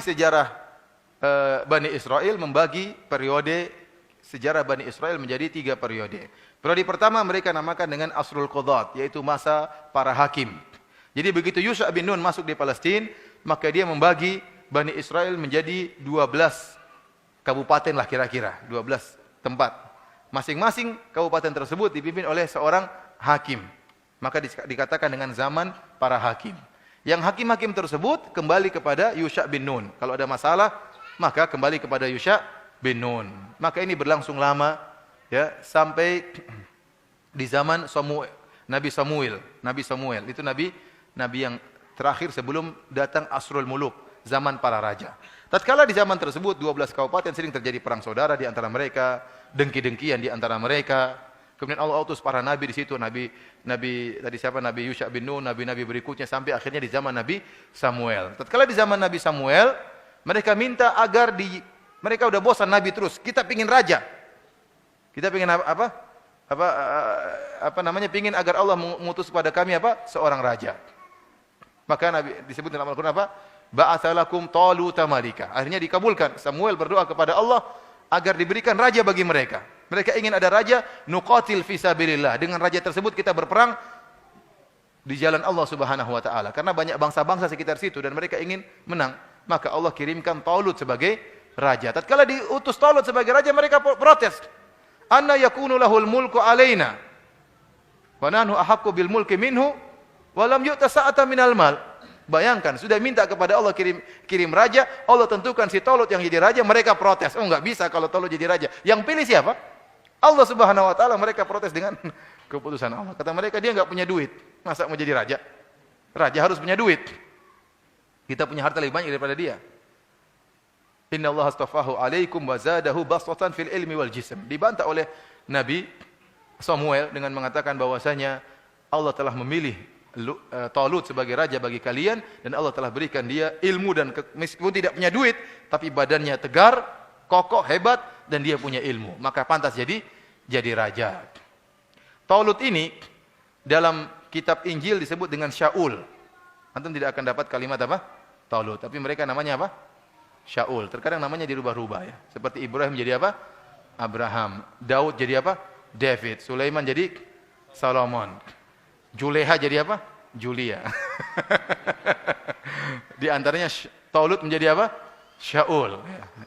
ahli sejarah Bani Israel membagi periode sejarah Bani Israel menjadi 3 periode. Periode pertama mereka namakan dengan Asrul Qudat, yaitu masa para hakim. Jadi begitu Yusha bin Nun masuk di Palestina, maka dia membagi Bani Israel menjadi 12 kabupaten lah kira-kira, 12 tempat. Masing-masing kabupaten tersebut dipimpin oleh seorang hakim. Maka dikatakan dengan zaman para hakim. Yang hakim-hakim tersebut kembali kepada Yusha bin Nun. Kalau ada masalah, maka kembali kepada Yusha bin Nun. Maka ini berlangsung lama, ya, sampai di zaman Nabi Samuel. Nabi Samuel itu nabi yang terakhir sebelum datang Asrul Muluk, zaman para raja. Tatkala di zaman tersebut 12 kabupaten sering terjadi perang saudara di antara mereka, dengki-dengkian di antara mereka. Kemudian Allah utus para nabi di situ, nabi tadi siapa? Nabi Yusha bin Nun, nabi-nabi berikutnya sampai akhirnya di zaman Nabi Samuel. Tatkala di zaman Nabi Samuel, mereka minta agar mereka udah bosan nabi terus, kita pingin raja. Kita pingin pingin agar Allah mengutus kepada kami seorang raja. Maka Nabi disebut dalam Al-Qur'an ba'atsalakum Taluta malika. Akhirnya dikabulkan. Samuel berdoa kepada Allah agar diberikan raja bagi mereka. Mereka ingin ada raja, nuqatil fi sabilillah. Dengan raja tersebut kita berperang di jalan Allah Subhanahu wa taala. Karena banyak bangsa-bangsa sekitar situ dan mereka ingin menang. Maka Allah kirimkan Talut sebagai raja. Tatkala diutus Talut sebagai raja, mereka protes. Anna yakunu lahul mulku alaina wa nahnu ahaqqu bil mulki minhu wa lam yu'ta sa'atan minal mal. Bayangkan, sudah minta kepada Allah kirim raja, Allah tentukan si Talut yang jadi raja, mereka protes. Oh, enggak bisa kalau Talut jadi raja. Yang pilih siapa? Allah Subhanahu wa taala. Mereka protes dengan keputusan Allah. Kata mereka, dia enggak punya duit. Masa mau jadi raja? Raja harus punya duit. Kita punya harta lebih banyak daripada dia. Inna Allah astafahu alaikum wa zadahu basatan fil ilmi wal jism. Dibantah oleh Nabi Samuel dengan mengatakan bahwasanya Allah telah memilih Talut sebagai raja bagi kalian dan Allah telah berikan dia ilmu dan meskipun tidak punya duit tapi badannya tegar, kokoh, hebat dan dia punya ilmu, maka pantas jadi raja. Talut ini dalam kitab Injil disebut dengan Shaul. Antum tidak akan dapat kalimat Talut, tapi mereka namanya Shaul. Terkadang namanya dirubah-rubah ya. Seperti Ibrahim jadi Abraham. Daud jadi David. Sulaiman jadi Solomon. Juleha jadi Julia. Di antaranya Talut menjadi Shaul.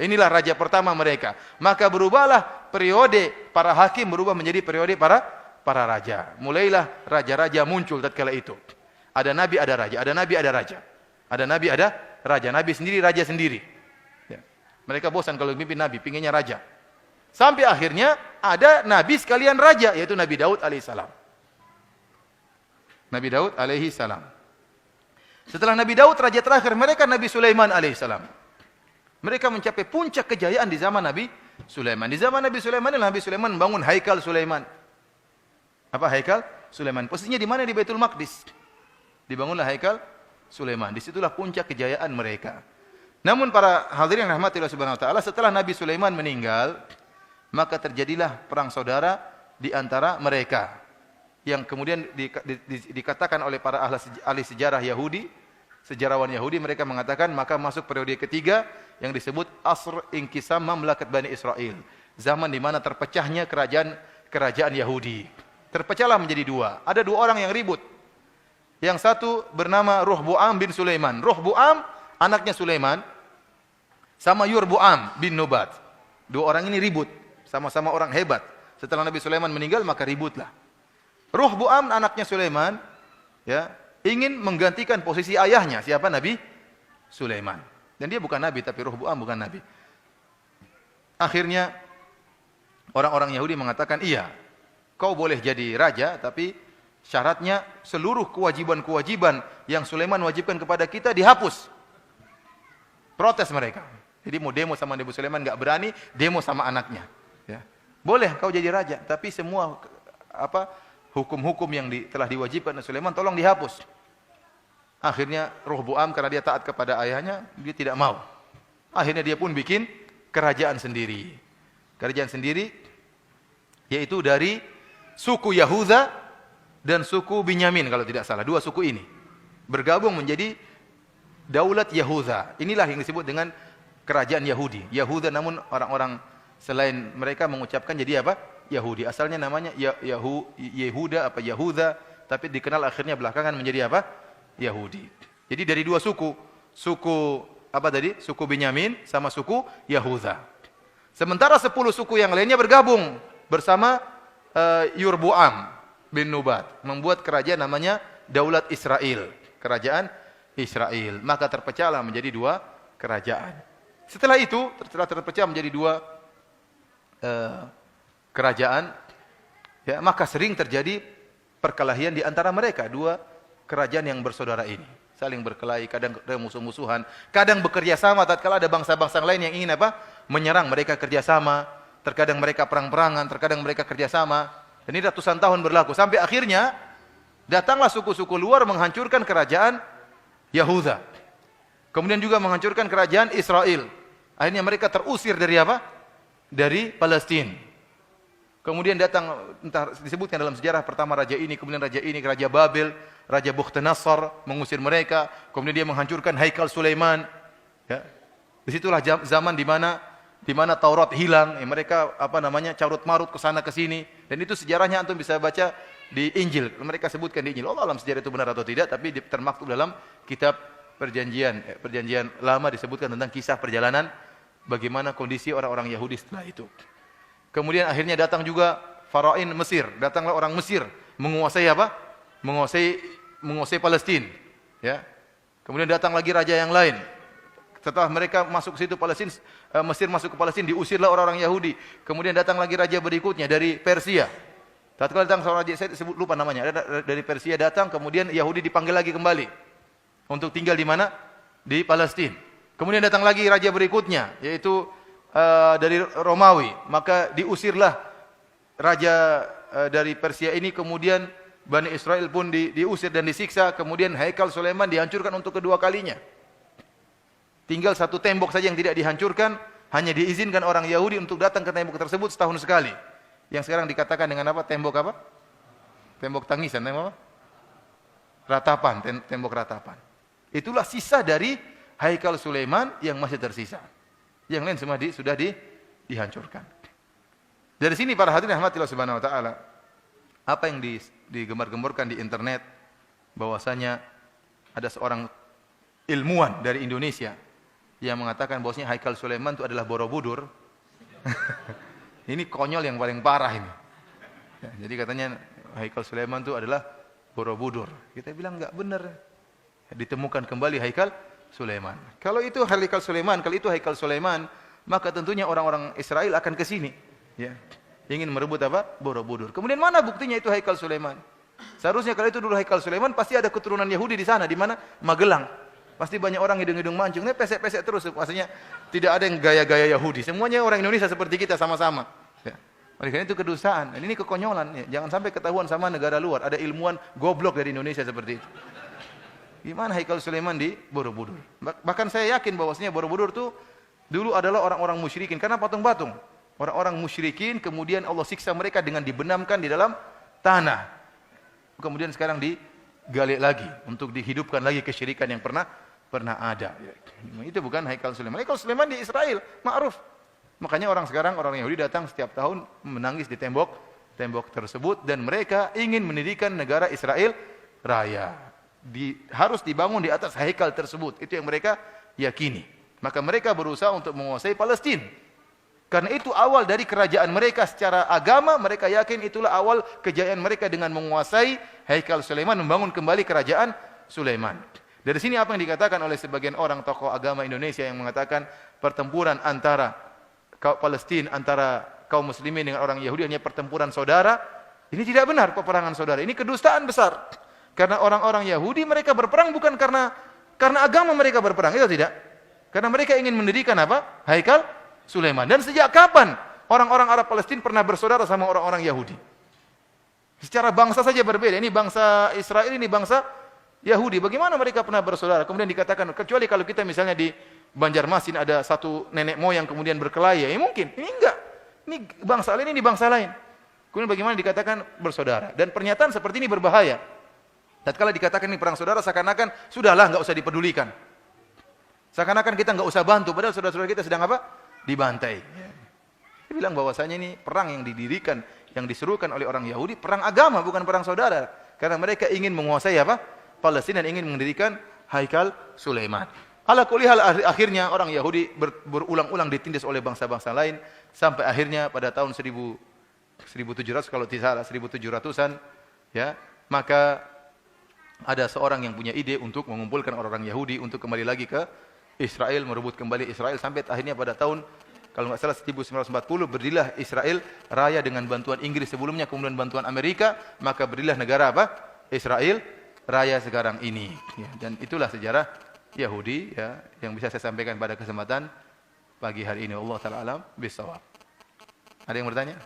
Inilah raja pertama mereka. Maka berubahlah periode para hakim berubah menjadi periode para raja. Mulailah raja-raja muncul tatkala itu. Ada nabi, ada raja. Ada nabi, ada raja. Ada nabi, ada raja. Nabi sendiri, raja sendiri. Ya. Mereka bosan kalau mimpi nabi, pinginnya raja. Sampai akhirnya ada nabi sekalian raja, yaitu Nabi Daud alaihissalam. Nabi Daud alaihi salam. Setelah Nabi Daud raja terakhir mereka Nabi Sulaiman alaihi salam. Mereka mencapai puncak kejayaan di zaman Nabi Sulaiman. Di zaman Nabi Sulaiman Nabi Sulaiman membangun Haikal Sulaiman. Apa Haikal Sulaiman? Posisinya di mana? Di Baitul Maqdis. Dibangunlah Haikal Sulaiman. Disitulah puncak kejayaan mereka. Namun para hadirin yang rahmati Allah Subhanahu wa taala, setelah Nabi Sulaiman meninggal, maka terjadilah perang saudara di antara mereka. Yang kemudian dikatakan oleh para ahli sejarah Yahudi, sejarawan Yahudi, mereka mengatakan maka masuk periode ketiga yang disebut Asr Inkisam Mamlakat Bani Israel. Zaman di mana terpecahnya kerajaan Yahudi. Terpecahlah menjadi dua. Ada dua orang yang ribut. Yang satu bernama Rohboam bin Sulaiman. Rohboam anaknya Sulaiman sama Yurboam bin Nubat. Dua orang ini ribut, sama-sama orang hebat. Setelah Nabi Sulaiman meninggal maka ributlah. Rohboam anaknya Sulaiman ya, ingin menggantikan posisi ayahnya, siapa? Nabi Sulaiman. Dan dia bukan nabi, tapi Rohboam bukan nabi. Akhirnya orang-orang Yahudi mengatakan, iya, kau boleh jadi raja, tapi syaratnya seluruh kewajiban-kewajiban yang Sulaiman wajibkan kepada kita dihapus. Protes mereka. Jadi mau demo sama Nabi Sulaiman enggak berani, demo sama anaknya. Ya. Boleh kau jadi raja, tapi semua hukum-hukum yang telah diwajibkan oleh Sulaiman tolong dihapus. Akhirnya Rohboam karena dia taat kepada ayahnya, dia tidak mau. Akhirnya dia pun bikin kerajaan sendiri. Kerajaan sendiri yaitu dari suku Yahuda dan suku Binyamin kalau tidak salah. Dua suku ini bergabung menjadi Daulat Yahuda. Inilah yang disebut dengan kerajaan Yahudi. Yahuda, namun orang-orang selain mereka mengucapkan jadi apa? Yahudi. Asalnya namanya Yehuda apa Yahuda, tapi dikenal akhirnya belakangan menjadi apa? Yahudi. Jadi dari dua suku. Suku apa tadi? Suku Benyamin sama suku Yahuda. Sementara 10 suku yang lainnya bergabung bersama Yurbuam bin Nubat, membuat kerajaan namanya Daulat Israel. Kerajaan Israel. Maka terpecahlah menjadi dua kerajaan. Setelah itu, setelah terpecah menjadi dua kerajaan, ya, maka sering terjadi perkelahian di antara mereka, dua kerajaan yang bersaudara ini. Saling berkelahi, kadang musuh-musuhan, kadang bekerja sama tatkala ada bangsa-bangsa lain yang ingin apa? Menyerang, mereka kerjasama, terkadang mereka perang-perangan, terkadang mereka kerjasama. Dan ini ratusan tahun berlaku, sampai akhirnya datanglah suku-suku luar menghancurkan kerajaan Yahuda. Kemudian juga menghancurkan kerajaan Israel. Akhirnya mereka terusir dari apa? Dari Palestina. Kemudian datang, entah disebutkan dalam sejarah, pertama raja ini, kemudian raja ini, Raja Babel, Raja Bukhtanasar mengusir mereka. Kemudian dia menghancurkan Haikal Sulaiman. Ya. Disitulah zaman di mana Taurat hilang. Ya, mereka carut marut ke sana ke sini. Dan itu sejarahnya antum bisa baca di Injil. Mereka sebutkan di Injil. Allah alam sejarah itu benar atau tidak, tapi termaktub dalam kitab perjanjian lama disebutkan tentang kisah perjalanan bagaimana kondisi orang-orang Yahudi setelah itu. Kemudian akhirnya datang juga Farain Mesir. Datanglah orang Mesir menguasai apa? Menguasai Palestina. Ya. Kemudian datang lagi raja yang lain. Setelah mereka masuk ke situ Mesir masuk ke Palestina, diusirlah orang-orang Yahudi. Kemudian datang lagi raja berikutnya dari Persia. Tatkala datang seorang raja, saya lupa namanya, dari Persia datang, kemudian Yahudi dipanggil lagi kembali untuk tinggal di mana? Di Palestina. Kemudian datang lagi raja berikutnya, yaitu dari Romawi. Maka diusirlah raja dari Persia ini, kemudian Bani Israel pun diusir dan disiksa. Kemudian Haikal Sulaiman dihancurkan untuk kedua kalinya. Tinggal satu tembok saja yang tidak dihancurkan, hanya diizinkan orang Yahudi untuk datang ke tembok tersebut setahun sekali. Yang sekarang dikatakan dengan apa? Tembok apa? Tembok tangisan, tembok apa? Ratapan, tembok ratapan. Itulah sisa dari Haikal Sulaiman yang masih tersisa. Yang lain semua sudah dihancurkan. Dari sini para hadirin rahmatillah subhanahu wa ta'ala, apa yang digembar-gemborkan di internet, bahwasanya ada seorang ilmuwan dari Indonesia yang mengatakan bahwasanya Haikal Sulaiman itu adalah Borobudur. Ini konyol yang paling parah ini. Ya, jadi katanya Haikal Sulaiman itu adalah Borobudur. Kita bilang enggak benar. Ditemukan kembali Haikal Sulaiman. Kalau itu Haikal Sulaiman, maka tentunya orang-orang Israel akan ke sini, ya. Ingin merebut apa? Borobudur. Kemudian mana buktinya itu Haikal Sulaiman? Seharusnya kalau itu dulu Haikal Sulaiman, pasti ada keturunan Yahudi di sana, di mana? Magelang. Pasti banyak orang hidung-hidung mancung, ini pesek-pesek terus. Maksudnya tidak ada yang gaya-gaya Yahudi. Semuanya orang Indonesia seperti kita sama-sama. Ya. Oleh karena itu kedustaan. Dan ini kekonyolan. Ya. Jangan sampai ketahuan sama negara luar. Ada ilmuwan goblok dari Indonesia seperti itu. Gimana Haikal Sulaiman di Borobudur? Bahkan saya yakin bahwasanya Borobudur itu dulu adalah orang-orang musyrikin. Karena patung-patung. Orang-orang musyrikin, kemudian Allah siksa mereka dengan dibenamkan di dalam tanah. Kemudian sekarang digali lagi untuk dihidupkan lagi kesyirikan yang pernah ada. Itu bukan Haikal Sulaiman. Haikal Sulaiman di Israel, ma'ruf. Makanya orang sekarang, orang Yahudi datang setiap tahun menangis di tembok tersebut, dan mereka ingin mendirikan negara Israel Raya. Harus dibangun di atas Haikal tersebut. Itu yang mereka yakini. Maka mereka berusaha untuk menguasai Palestina. Karena itu awal dari kerajaan mereka secara agama, mereka yakin itulah awal kejayaan mereka dengan menguasai Haikal Sulaiman, membangun kembali kerajaan Sulaiman. Dari sini apa yang dikatakan oleh sebagian orang tokoh agama Indonesia yang mengatakan pertempuran antara kaum Palestina, antara kaum muslimin dengan orang Yahudi hanya pertempuran saudara. Ini tidak benar, peperangan saudara. Ini kedustaan besar. Karena orang-orang Yahudi mereka berperang bukan karena agama mereka berperang, itu tidak. Karena mereka ingin mendirikan apa? Haikal Sulaiman. Dan sejak kapan orang-orang Arab Palestina pernah bersaudara sama orang-orang Yahudi? Secara bangsa saja berbeda. Ini bangsa Israel, ini bangsa Yahudi. Bagaimana mereka pernah bersaudara? Kemudian dikatakan, kecuali kalau kita misalnya di Banjarmasin ada satu nenek moyang kemudian berkelahi, ya mungkin. Ini enggak. Ini bangsa lain, ini bangsa lain. Kemudian bagaimana dikatakan bersaudara? Dan pernyataan seperti ini berbahaya. Tatkala dikatakan ini perang saudara, seakan-akan sudahlah, enggak usah dipedulikan. Seakan-akan kita nggak usah bantu, padahal saudara-saudara kita sedang apa? Dibantai. Dia bilang bahwasanya ini perang yang didirikan, yang diserukan oleh orang Yahudi, perang agama, bukan perang saudara. Karena mereka ingin menguasai apa? Palestina, dan ingin mendirikan Haikal Sulaiman. Ala kulli hal, akhirnya orang Yahudi berulang-ulang ditindas oleh bangsa-bangsa lain, sampai akhirnya pada tahun 1700 kalau tidak salah, 1700-an, ya, maka ada seorang yang punya ide untuk mengumpulkan orang-orang Yahudi untuk kembali lagi ke Israel, merebut kembali Israel, sampai akhirnya pada tahun kalau nggak salah 1940 berdirilah Israel Raya dengan bantuan Inggris sebelumnya, kemudian bantuan Amerika, maka berdirilah negara apa? Israel Raya sekarang ini. Ya, dan itulah sejarah Yahudi, ya, yang bisa saya sampaikan pada kesempatan pagi hari ini. Allah Ta'ala alam bisawab. Ada yang bertanya?